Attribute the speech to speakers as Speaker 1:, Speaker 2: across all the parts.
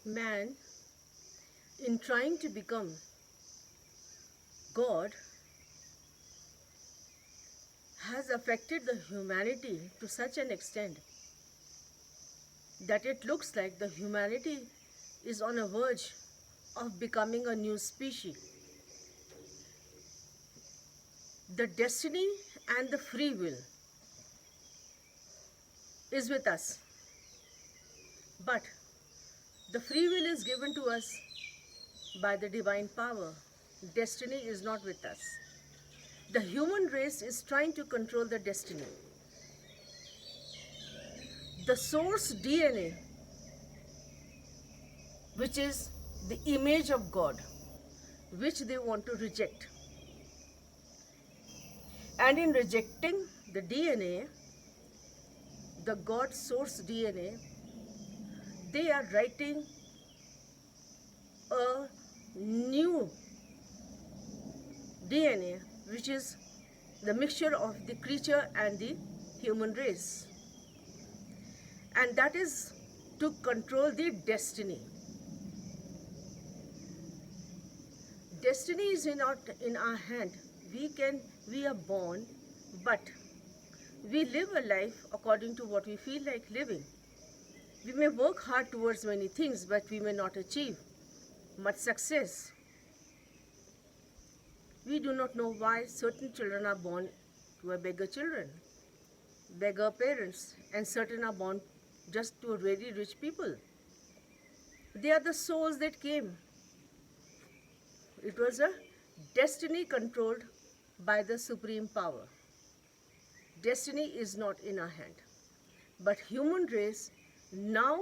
Speaker 1: Man, in trying to become God, has affected the humanity to such an extent that it looks like the humanity is on a verge of becoming a new species. The destiny and the free will is with us, but the free will is given to us by the divine power. Destiny is not with us. The human race is trying to control the destiny. The source DNA, which is the image of God, which they want to reject. And in rejecting the DNA, the God source DNA, they are writing a new DNA, which is the mixture of the creature and the human race. And that is to control the destiny. Destiny is not in our hand. We are born, but we live a life according to what we feel like living. We may work hard towards many things, but we may not achieve much success. We do not know why certain children are born to a beggar children, beggar parents, and certain are born just to very rich people. They are the souls that came. It was a destiny controlled by the supreme power. Destiny is not in our hand. But human race now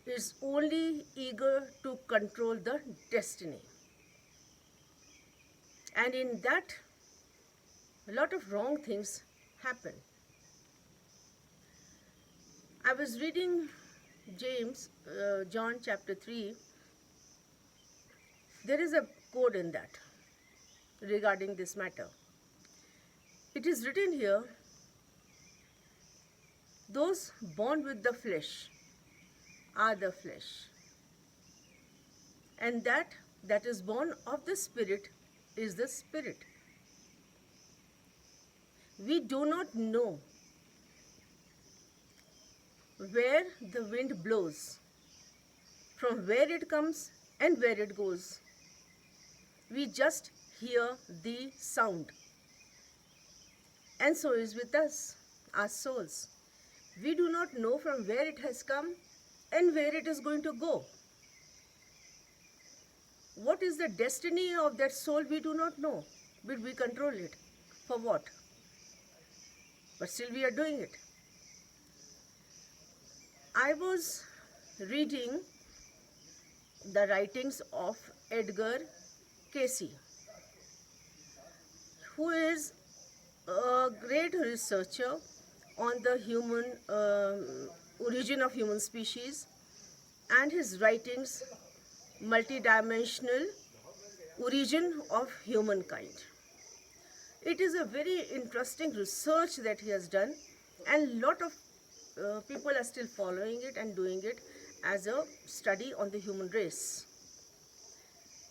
Speaker 1: is only eager to control the destiny. And in that, a lot of wrong things happen. I was reading John chapter 3. There is a code in that regarding this matter. It is written here, those born with the flesh are the flesh, and that is born of the Spirit is the Spirit. We do not know where the wind blows, from where it comes and where it goes. We just hear the sound. And so is with us, our souls. We do not know from where it has come and where it is going to go. What is the destiny of that soul? We do not know, but we control it. For what? But still we are doing it. I was reading the writings of Edgar Cayce, who is a great researcher on the human origin of human species, and his writings, Multidimensional Origin of Humankind. It is a very interesting research that he has done, and a lot of people are still following it and doing it as a study on the human race.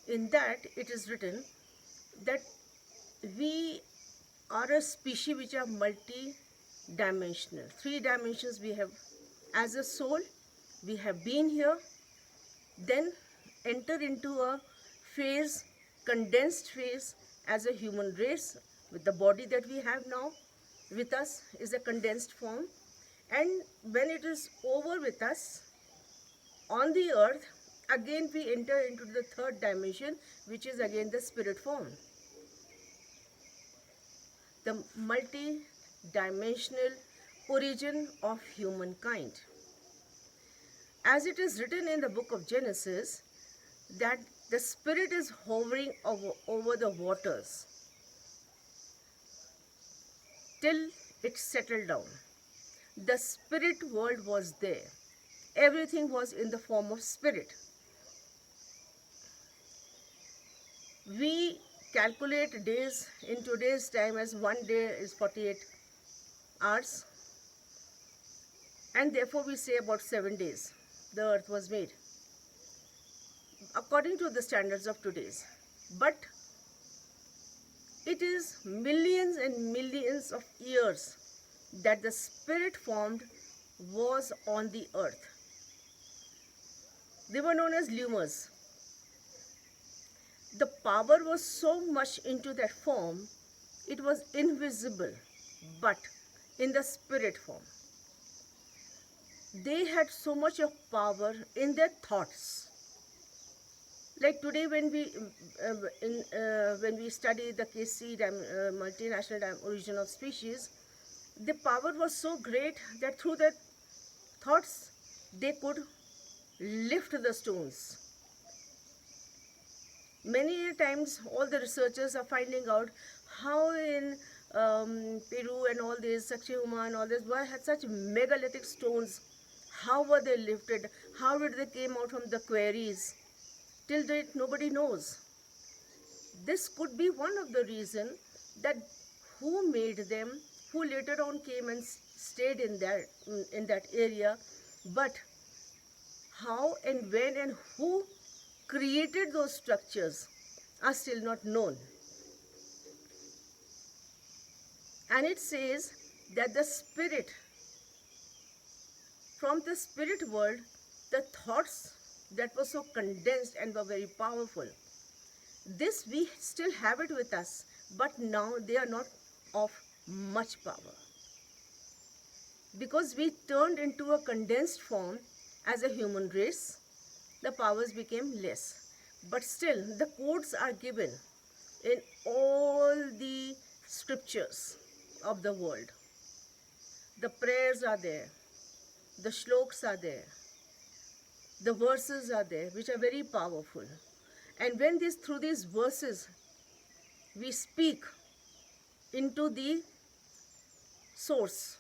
Speaker 1: In that, it is written that we are a species which are multi-dimensional. 3 dimensions we have. As a soul, we have been here, then enter into a phase, condensed phase as a human race with the body that we have now with us is a condensed form. And when it is over with us on the earth, again we enter into the 3rd dimension, which is again the spirit form. The multi-dimensional origin of humankind. As it is written in the book of Genesis, that the spirit is hovering over the waters till it settled down. The spirit world was there. Everything was in the form of spirit. We calculate days in today's time as 1 day is 48 hours, and therefore we say about 7 days the earth was made. according to the standards of today's. But it is millions and millions of years that the spirit formed was on the earth. They were known as lumers. The power was so much into that form, it was invisible, but in the spirit form. They had so much of power in their thoughts. Like today, when we study the Cayce multinational origin of species, the power was so great that through their thoughts they could lift the stones. Many times, all the researchers are finding out how in Peru and all this, Sacsayhuama and all this, why had such megalithic stones. How were they lifted? How did they came out from the quarries? Till date, nobody knows. This could be one of the reasons that who made them, who later on came and stayed in that area, but how and when and who created those structures are still not known. And it says that the spirit, from the spirit world, the thoughts that were so condensed and were very powerful, this we still have it with us, but now they are not of much power. Because we turned into a condensed form as a human race, the powers became less. But still, the codes are given in all the scriptures of the world. The prayers are there, the shlokas are there, the verses are there, which are very powerful. And when through these verses we speak into the source,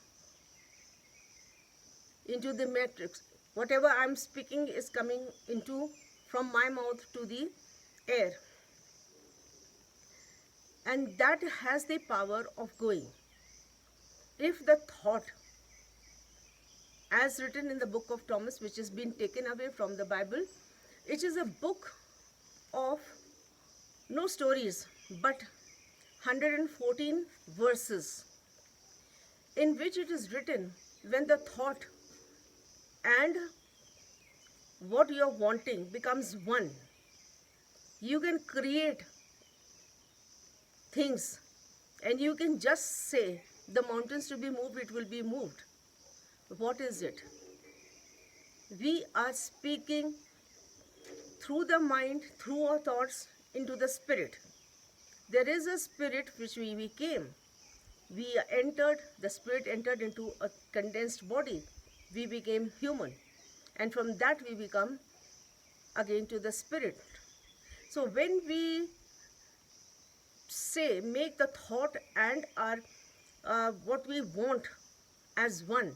Speaker 1: into the matrix, whatever I'm speaking is coming into from my mouth to the air. And that has the power of going. If the thought, as written in the book of Thomas, which has been taken away from the Bible, it is a book of no stories, but 114 verses, in which it is written, when the thought and what you are wanting becomes one, you can create things, and you can just say the mountains to be moved, it will be moved. What is it? We are speaking through the mind, through our thoughts, into the spirit. There is a spirit which we became. We entered, the spirit entered into a condensed body. We became human. And from that we become again to the spirit. So when we say, make the thought and our what we want as one,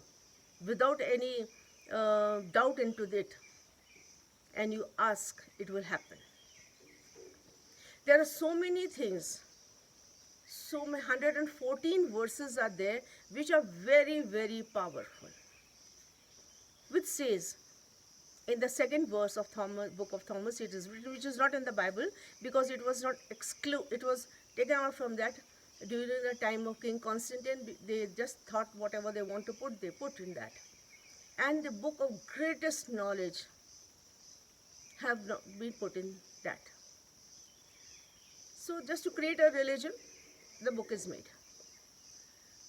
Speaker 1: without any doubt into it, and you ask, it will happen. There are so many things, so many 114 verses are there which are very, very powerful, which says in the second verse of book of Thomas, it is written, which is not in the Bible, because it was not it was taken out from that during the time of King Constantine. They just thought whatever they want to put, they put in that. And the book of greatest knowledge have not been put in that. So just to create a religion, the book is made.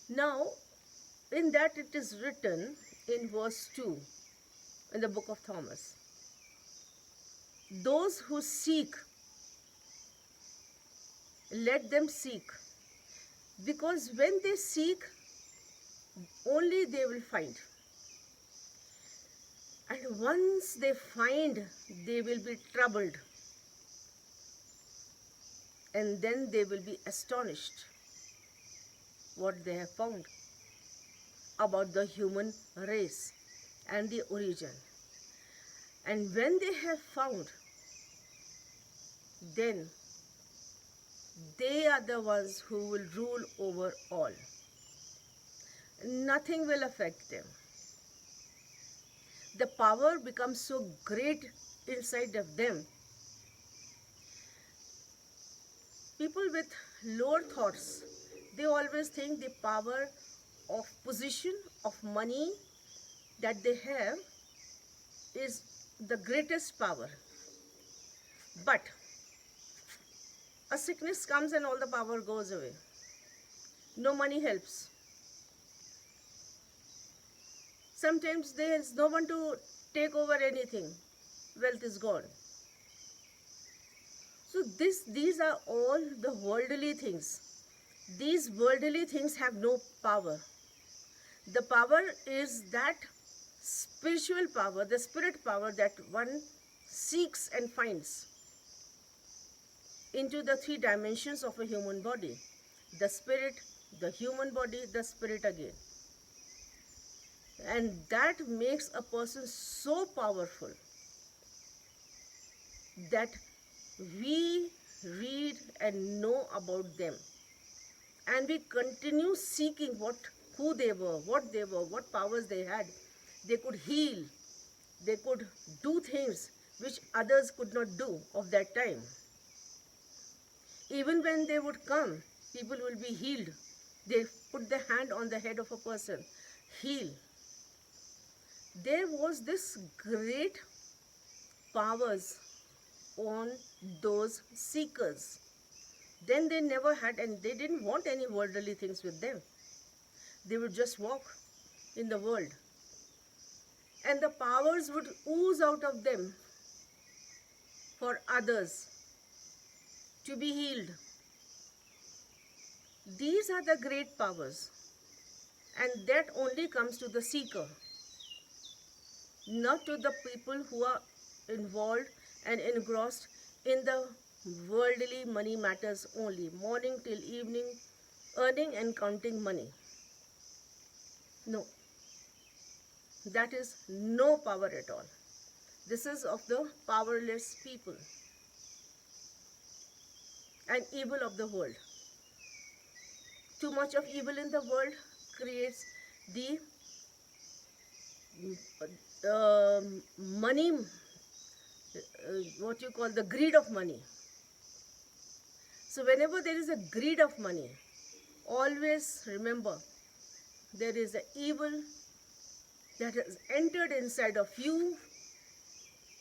Speaker 1: Now, in that it is written in verse 2, in the book of Thomas, those who seek, let them seek, because when they seek, only they will find. And once they find, they will be troubled. And then they will be astonished what they have found about the human race and the origin. And when they have found, then they are the ones who will rule over all. Nothing will affect them. The power becomes so great inside of them people with lower thoughts, they always think the power of position, of money that they have is the greatest power. But a sickness comes and all the power goes away. No money helps. Sometimes there is no one to take over anything. Wealth is gone. So these are all the worldly things. These worldly things have no power. The power is that spiritual power, the spirit power that one seeks and finds into the three dimensions of a human body. The spirit, the human body, the spirit again. And that makes a person so powerful that we read and know about them. And we continue seeking who they were, what powers they had. They could heal. They could do things which others could not do of that time. Even when they would come, people will be healed. They put their hand on the head of a person, heal. There was this great powers on those seekers. Then they never had, and they didn't want any worldly things with them. They would just walk in the world. And the powers would ooze out of them for others to be healed. These are the great powers. And that only comes to the seeker, not to the people who are involved and engrossed in the worldly money matters only, morning till evening, earning and counting money. No, that is no power at all. This is of the powerless people and evil of the world. Too much of evil in the world creates the money, what you call the greed of money. So whenever there is a greed of money, always remember there is an evil that has entered inside of you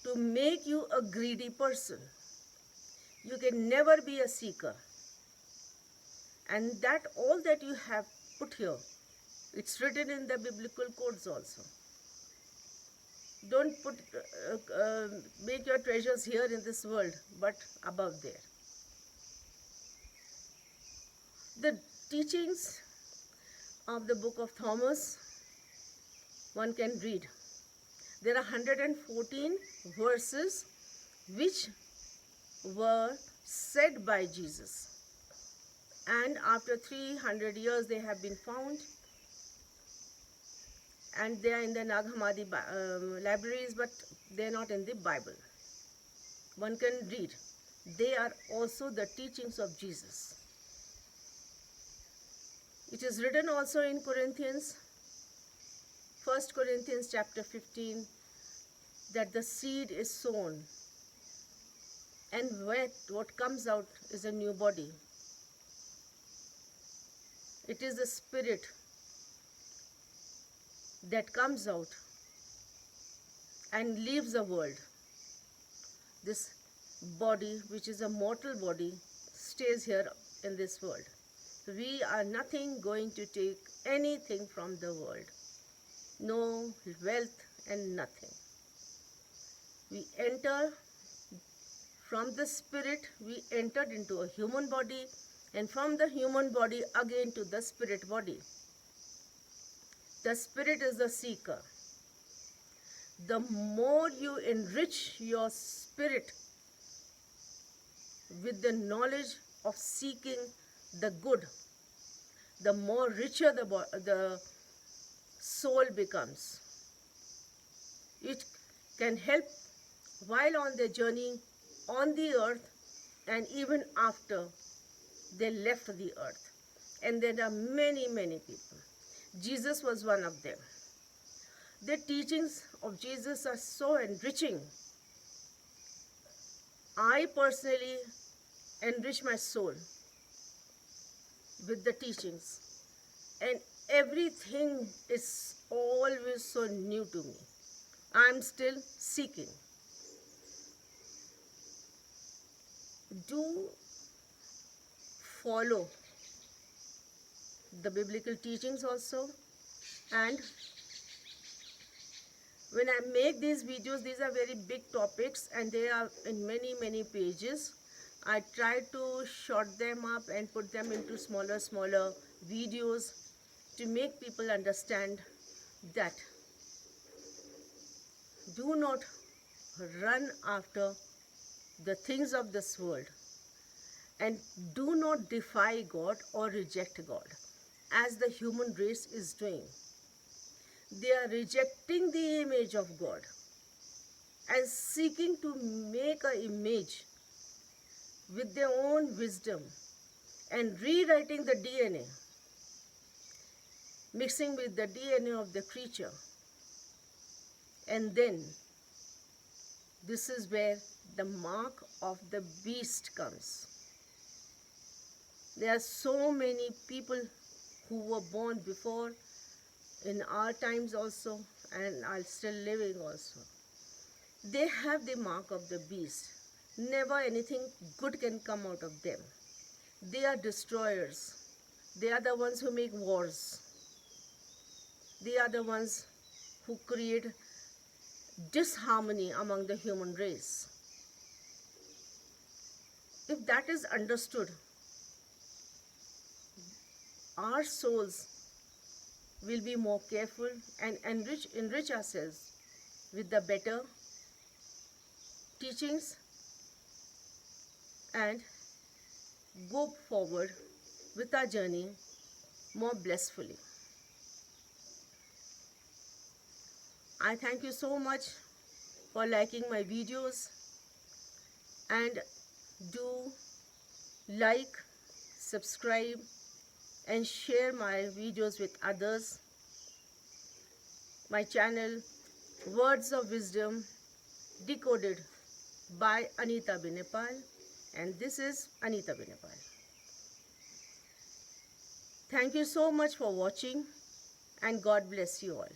Speaker 1: to make you a greedy person. You can never be a seeker. And that all that you have put here, it's written in the biblical codes also. Don't make your treasures here in this world, but above there. The teachings of the book of Thomas, one can read. There are 114 verses which were said by Jesus. And after 300 years they have been found, and they are in the Nag Hammadi libraries, but they are not in the Bible. One can read. They are also the teachings of Jesus. It is written also in Corinthians, 1 Corinthians chapter 15, that the seed is sown, and what comes out is a new body. It is the spirit that comes out and leaves the world. This body, which is a mortal body, stays here in this world. We are nothing going to take anything from the world. No wealth and nothing. We enter from the spirit, we entered into a human body, and from the human body again to the spirit body. The spirit is the seeker. The more you enrich your spirit with the knowledge of seeking the good, the more richer the soul becomes. It can help while on their journey on the earth and even after they left the earth. And there are many, many people. Jesus was one of them. The teachings of Jesus are so enriching. I personally enrich my soul with the teachings, and everything is always so new to me. I'm still seeking. Do follow the biblical teachings also, and when I make these videos, these are very big topics and they are in many pages. I try to short them up and put them into smaller videos to make people understand that do not run after the things of this world, and do not defy God or reject God as the human race is doing. They are rejecting the image of God and seeking to make an image with their own wisdom and rewriting the DNA, mixing with the DNA of the creature. And then this is where the mark of the beast comes. There are so many people who were born before, in our times also, and are still living also. They have the mark of the beast. Never anything good can come out of them. They are destroyers. They are the ones who make wars. They are the ones who create disharmony among the human race. If that is understood, our souls will be more careful and enrich ourselves with the better teachings and go forward with our journey more blissfully. I thank you so much for liking my videos, and do like, subscribe and share my videos with others. My channel Words of Wisdom Decoded by Anita Binepal, and this is Anita Binepal. Thank you so much for watching, and God bless you all.